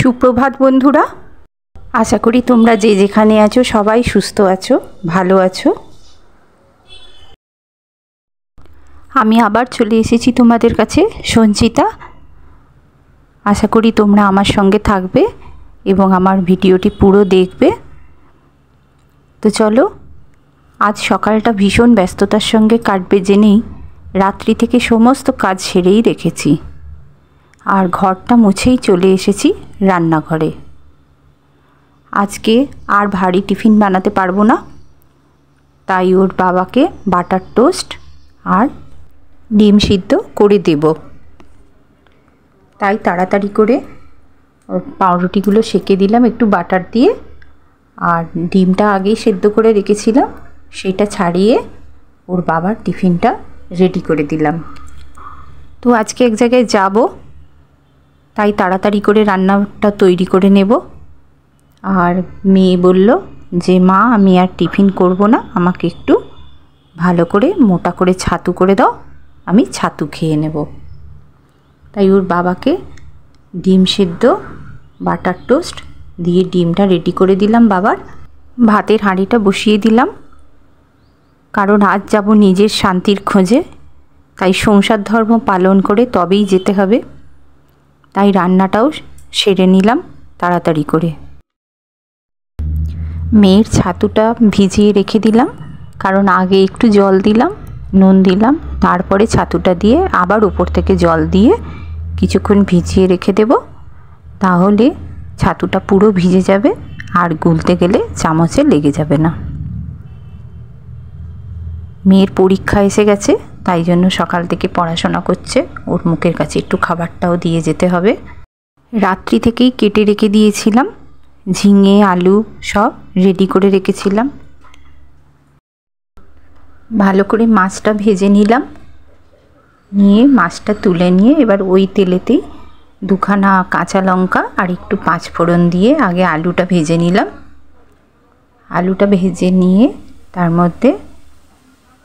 সুপ্রভাত বন্ধুরা, আশা করি তোমরা যে যেখানে আছো সবাই সুস্থ আছো, ভালো আছো। আমি আবার চলে এসেছি তোমাদের কাছে, সঞ্চিতা। আশা করি তোমরা আমার সঙ্গে থাকবে এবং আমার ভিডিওটি পুরো দেখবে। তো চলো, আজ সকালটা ভীষণ ব্যস্ততার সঙ্গে কাটবে জেনেই রাত্রি থেকে সমস্ত কাজ সেরেই রেখেছি, আর ঘরটা মুছেই চলে এসেছি রান্নাঘরে। আজকে আর ভারী টিফিন বানাতে পারবো না, তাই ওর বাবাকে বাটার টোস্ট আর ডিম সিদ্ধ করে দেব। তাই তাড়াতাড়ি করে পাউরুটিগুলো সেঁকে দিলাম একটু বাটার দিয়ে, আর ডিমটা আগেই সেদ্ধ করে রেখেছিলাম সেটা ছাড়িয়ে ওর বাবার টিফিনটা রেডি করে দিলাম। তো আজকে এক জায়গায় যাব, তাই তাড়াতাড়ি করে রান্নাটা তৈরি করে নেব। আর মেয়ে বলল যে মা, আমি আর টিফিন করব না, আমাকে একটু ভালো করে মোটা করে ছাতু করে দাও, আমি ছাতু খেয়ে নেব। তাই ওর বাবাকে ডিম সেদ্ধ বাটার টোস্ট দিয়ে ডিমটা রেডি করে দিলাম বাবার। ভাতের হাঁড়িটা বসিয়ে দিলাম, কারণ আজ যাব নিজের শান্তির খোঁজে, তাই সংসার ধর্ম পালন করে তবেই যেতে হবে। তাই রান্নাটাও সেরে নিলাম তাড়াতাড়ি করে। মেয়ের ছাতুটা ভিজিয়ে রেখে দিলাম, কারণ আগে একটু জল দিলাম, নুন দিলাম, তারপরে ছাতুটা দিয়ে আবার উপর থেকে জল দিয়ে কিছুক্ষণ ভিজিয়ে রেখে দেব। তাহলে ছাতুটা পুরো ভিজে যাবে আর গুলতে গেলে চামচে লেগে যাবে না। মেয়ের পরীক্ষা এসে গেছে, তাই জন্য সকাল থেকে পড়াশোনা করছে, ওর মুখের কাছে একটু খাবারটাও দিয়ে যেতে হবে। রাত্রি থেকেই কেটে রেখে দিয়েছিলাম, ঝিঙে আলু সব রেডি করে রেখেছিলাম। ভালো করে মাছটা ভেজে নিলাম, নিয়ে মাছটা তুলে নিয়ে এবার ওই তেলেতেই দুখানা কাঁচা লঙ্কা আর একটু পাঁচফোড়ন দিয়ে আগে আলুটা ভেজে নিলাম। আলুটা ভেজে নিয়ে তার মধ্যে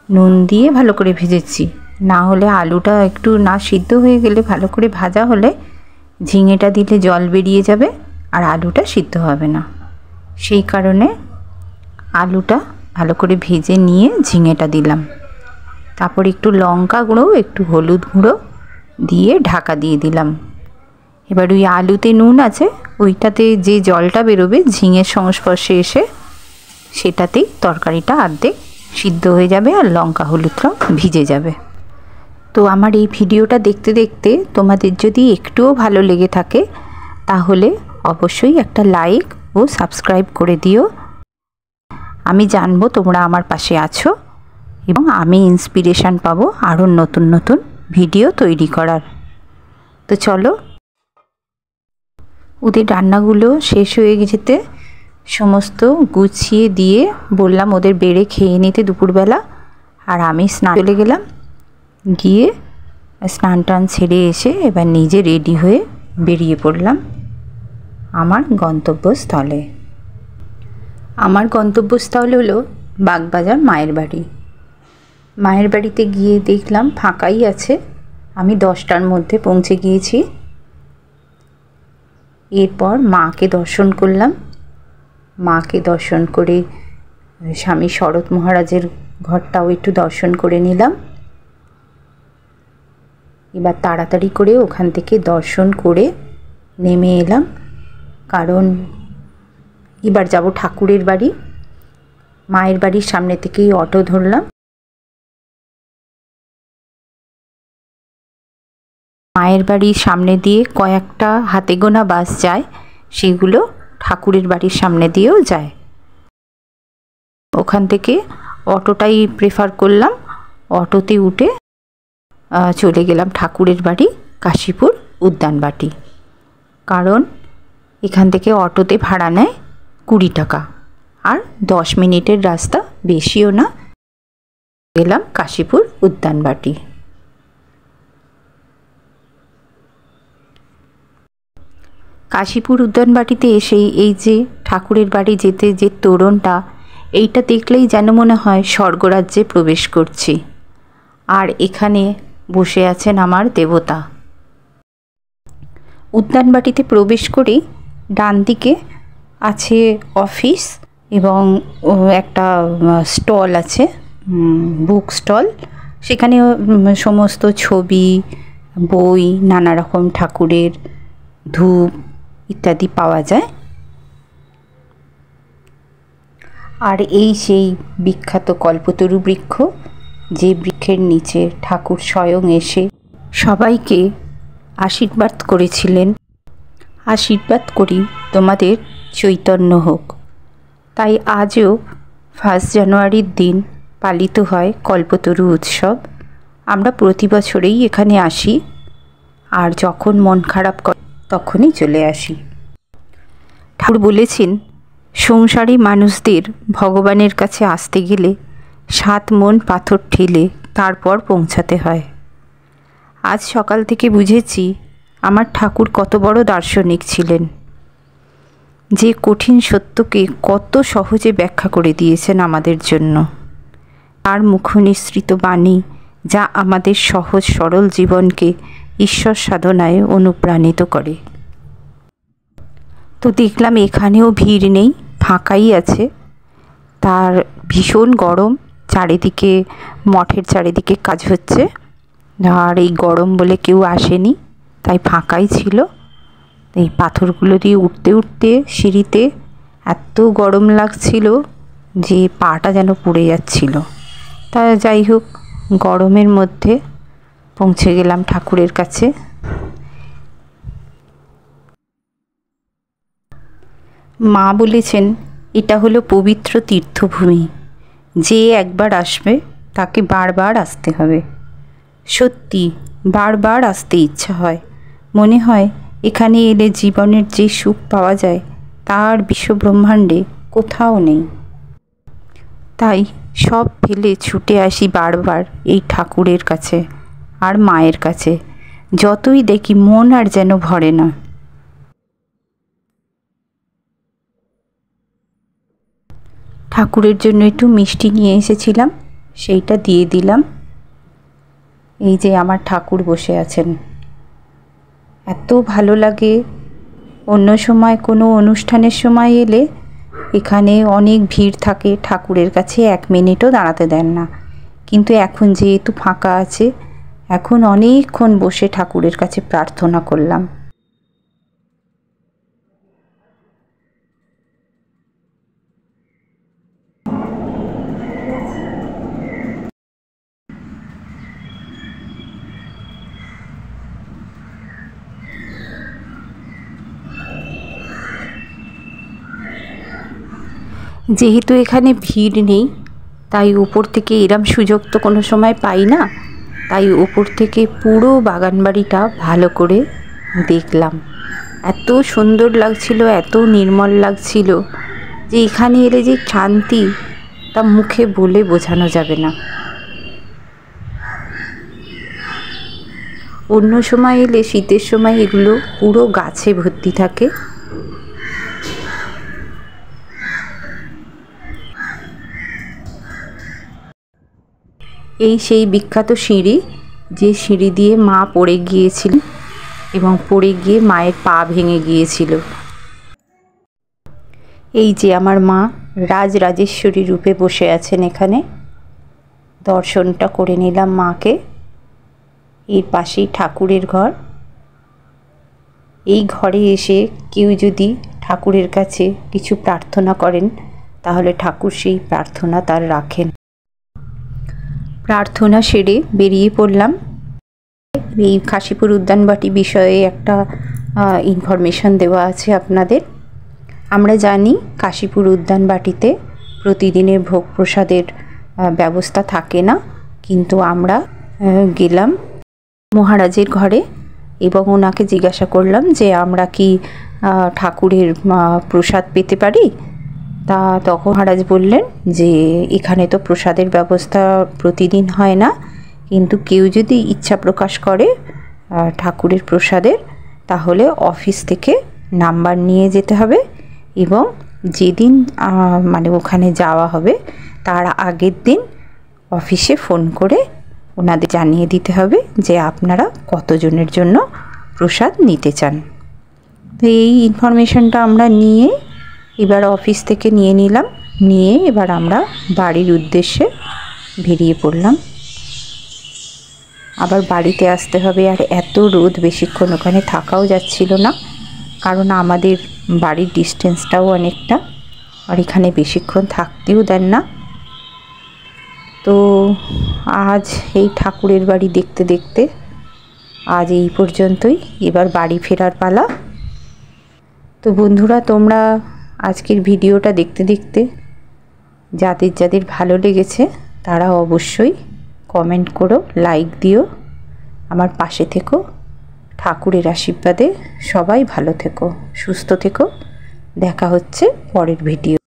নুন দিয়ে ভালো করে ভেজেছি, না হলে আলুটা একটু না সিদ্ধ হয়ে গেলে, ভালো করে ভাজা হলে ঝিঙেটা দিলে জল বেরিয়ে যাবে আর আলুটা সিদ্ধ হবে না। সেই কারণে আলুটা ভালো করে ভেজে নিয়ে ঝিঙেটা দিলাম, তারপর একটু লঙ্কা গুঁড়ো একটু হলুদ গুঁড়ো দিয়ে ঢাকা দিয়ে দিলাম। এবার ওই আলুতে নুন আছে, ওইটাতে যে জলটা বেরোবে ঝিঙের সংস্পর্শে এসে, সেটাতেই তরকারিটা অর্ধেক সিদ্ধ হয়ে যাবে আর লঙ্কা হলুদটাও ভিজে যাবে। তো আমার এই ভিডিওটা দেখতে দেখতে তোমাদের যদি একটুও ভালো লেগে থাকে তাহলে অবশ্যই একটা লাইক ও সাবস্ক্রাইব করে দিও। আমি জানবো তোমরা আমার পাশে আছো এবং আমি ইন্সপিরেশান পাবো আরও নতুন নতুন ভিডিও তৈরি করার। তো চলো, ওদের রান্নাগুলো শেষ হয়ে যেতে সমস্ত গুছিয়ে দিয়ে বললাম ওদের বেড়ে খেয়ে নিতে দুপুরবেলা, আর আমি স্নান চলে গেলাম। গিয়ে স্নান টান ছেড়ে এসে এবার নিজে রেডি হয়ে বেরিয়ে পড়লাম আমার গন্তব্যস্থলে। আমার গন্তব্যস্থল হলো বাগবাজার মায়ের বাড়ি। মায়ের বাড়িতে গিয়ে দেখলাম ফাঁকাই আছে, আমি 10টার মধ্যে পৌঁছে গিয়েছি। এরপর মাকে দর্শন করলাম, মাকে দর্শন করে স্বামী শরৎ মহারাজের ঘরটাও একটু দর্শন করে নিলাম। এবার তাড়াতাড়ি করে ওখান থেকে দর্শন করে নেমে এলাম, কারণ এবার যাব ঠাকুরের বাড়ি। মায়ের বাড়ির সামনে থেকেই অটো ধরলাম। মায়ের বাড়ির সামনে দিয়ে কয়েকটা হাতে গোনা বাস যায়, সেগুলো ঠাকুরের বাড়ির সামনে দিয়েও যায়। ওখান থেকে অটোটাই প্রেফার করলাম, অটোতে উঠে চলে গেলাম ঠাকুরের বাড়ি কাশীপুর উদ্যানবাটি। কারণ এখান থেকে অটোতে ভাড়া নেয় 20 টাকা, আর 10 মিনিটের রাস্তা, বেশিও না। গেলাম কাশীপুর উদ্যানবাটি। কাশীপুর উদ্যানবাটিতে এসেই এই যে ঠাকুরের বাড়ি যেতে যে তোরণটা, এইটা দেখলেই যেন মনে হয় স্বর্গরাজ্যে প্রবেশ করছি। আর এখানে বসে আছেন আমার দেবতা। উদ্যানবাটিতে প্রবেশ করেই ডান দিকে আছে অফিস এবং একটা স্টল আছে, বুক স্টল। সেখানে সমস্ত ছবি, বই, নানা রকম ঠাকুরের ধূপ ইত্যাদি পাওয়া যায়। আর এই সেই বিখ্যাত কল্পতরু বৃক্ষ, যে বৃক্ষের নিচে ঠাকুর স্বয়ং এসে সবাইকে আশীর্বাদ করেছিলেন, আশীর্বাদ করি তোমাদের চৈতন্য হোক। তাই আজও 1 জানুয়ারির দিন পালিত হয় কল্পতরু উৎসব। আমরা প্রতি বছরেই এখানে আসি, আর যখন মন খারাপ করে তখনই চলে আসি। ঠাকুর বলেছেন, সংসারী মানুষদের ভগবানের কাছে আসতে গেলে 7 মন পাথর ঠেলে তারপর পৌঁছাতে হয়। আজ সকাল থেকে বুঝেছি আমার ঠাকুর কত বড় দার্শনিক ছিলেন, যে কঠিন সত্যকে কত সহজে ব্যাখ্যা করে দিয়েছেন আমাদের জন্য। তার মুখনিসৃত বাণী যা আমাদের সহজ সরল জীবনকে ঈশ্বর সাধনায় অনুপ্রাণিত করে। তো দেখলাম এখানেও ভিড় নেই, ফাঁকাই আছে। তার ভীষণ গরম, চারিদিকে মঠের চারিদিকে কাজ হচ্ছে, আর এই গরম বলে কেউ আসেনি, তাই ফাঁকাই ছিল। এই পাথরগুলো দিয়ে উঠতে উঠতে সিঁড়িতে এত গরম লাগছিল যে পাটা যেন পুড়ে যাচ্ছিল। তা যাই হোক, গরমের মধ্যে পৌঁছে গেলাম ঠাকুরের কাছে। মা বলেছেন এটা হলো পবিত্র তীর্থভূমি, যে একবার আসবে তাকে বারবার আসতে হবে। সত্যি বারবার আসতে ইচ্ছা হয়, মনে হয় এখানে এলে জীবনের যে সুখ পাওয়া যায় তার বিশ্বব্রহ্মাণ্ডে কোথাও নেই। তাই সব ফেলে ছুটে আসি বারবার এই ঠাকুরের কাছে আর মায়ের কাছে। যতই দেখি মন আর যেন ভরে না। ঠাকুরের জন্য একটু মিষ্টি নিয়ে এসেছিলাম, সেইটা দিয়ে দিলাম। এই যে আমার ঠাকুর বসে আছেন, এত ভালো লাগে। অন্য সময় কোনো অনুষ্ঠানের সময় এলে এখানে অনেক ভিড় থাকে, ঠাকুরের কাছে 1 মিনিটও দাঁড়াতে দেন না। কিন্তু এখন যেহেতু ফাঁকা আছে, এখন অনেকক্ষণ বসে ঠাকুরের কাছে প্রার্থনা করলাম। যেহেতু এখানে ভিড় নেই, তাই উপর থেকে এরম সুযোগ তো কোনো সময় পাই না, তাই উপর থেকে পুরো বাগানবাড়িটা ভালো করে দেখলাম। এত সুন্দর লাগছিল, এত নির্মল লাগছিল যে এখানে এলে যে শান্তি তা মুখে বলে বোঝানো যাবে না। অন্য সময় এলে, শীতের সময়, এগুলো পুরো গাছে ভর্তি থাকে। এই সেই বিখ্যাত সিঁড়ি, যে সিঁড়ি দিয়ে মা পড়ে গিয়েছিলেন এবং পড়ে গিয়ে মায়ের পা ভেঙে গিয়েছিল। এই যে আমার মা রাজরাজেশ্বরী রূপে বসে আছেন এখানে। দর্শনটা করে নিলাম মাকে। এর পাশেই ঠাকুরের ঘর। এই ঘরে এসে কেউ যদি ঠাকুরের কাছে কিছু প্রার্থনা করেন, তাহলে ঠাকুর সেই প্রার্থনা তার রাখেন। প্রার্থনা সেরে বেরিয়ে পড়লাম। এই কাশীপুর উদ্যানবাটি বিষয়ে একটা ইনফরমেশন দেওয়া আছে আপনাদের। আমরা জানি কাশীপুর উদ্যানবাটিতে প্রতিদিনের ভোগ প্রসাদের ব্যবস্থা থাকে না, কিন্তু আমরা গেলাম মহারাজের ঘরে এবং ওনাকে জিজ্ঞাসা করলাম যে আমরা কি ঠাকুরের প্রসাদ পেতে পারি। তা তখন মহারাজ বললেন যে এখানে তো প্রসাদের ব্যবস্থা প্রতিদিন হয় না, কিন্তু কেউ যদি ইচ্ছা প্রকাশ করে ঠাকুরের প্রসাদের, তাহলে অফিস থেকে নাম্বার নিয়ে যেতে হবে এবং যেদিন মানে ওখানে যাওয়া হবে তার আগের দিন অফিসে ফোন করে ওনাদের জানিয়ে দিতে হবে যে আপনারা কতজনের জন্য প্রসাদ নিতে চান। তো এই ইনফরমেশনটা আমরা নিয়ে এবার অফিস থেকে নিয়ে নিলাম, নিয়ে এবার আমরা বাড়ির উদ্দেশ্যে বেরিয়ে পড়লাম। আবার বাড়িতে আসতে হবে, আর এত রোদ বেশিক্ষণ ওখানে থাকাও যাচ্ছিল না, কারণ আমাদের বাড়ির ডিস্টেন্সটাও অনেকটা, আর এখানে বেশিক্ষণ থাকতেও দেন না। তো আজ এই ঠাকুরের বাড়ি দেখতে দেখতে আজ এই পর্যন্তই, এবার বাড়ি ফেরার পালা। তো বন্ধুরা, তোমরা আজকের ভিডিওটা দেখতে দেখতে যাদের যাদের ভালো লেগেছে তারা অবশ্যই কমেন্ট করো, লাইক দিও, আমার পাশে থেকো। ঠাকুরের আশীর্বাদে সবাই ভালো থেকো, সুস্থ থেকো। দেখা হচ্ছে পরের ভিডিও।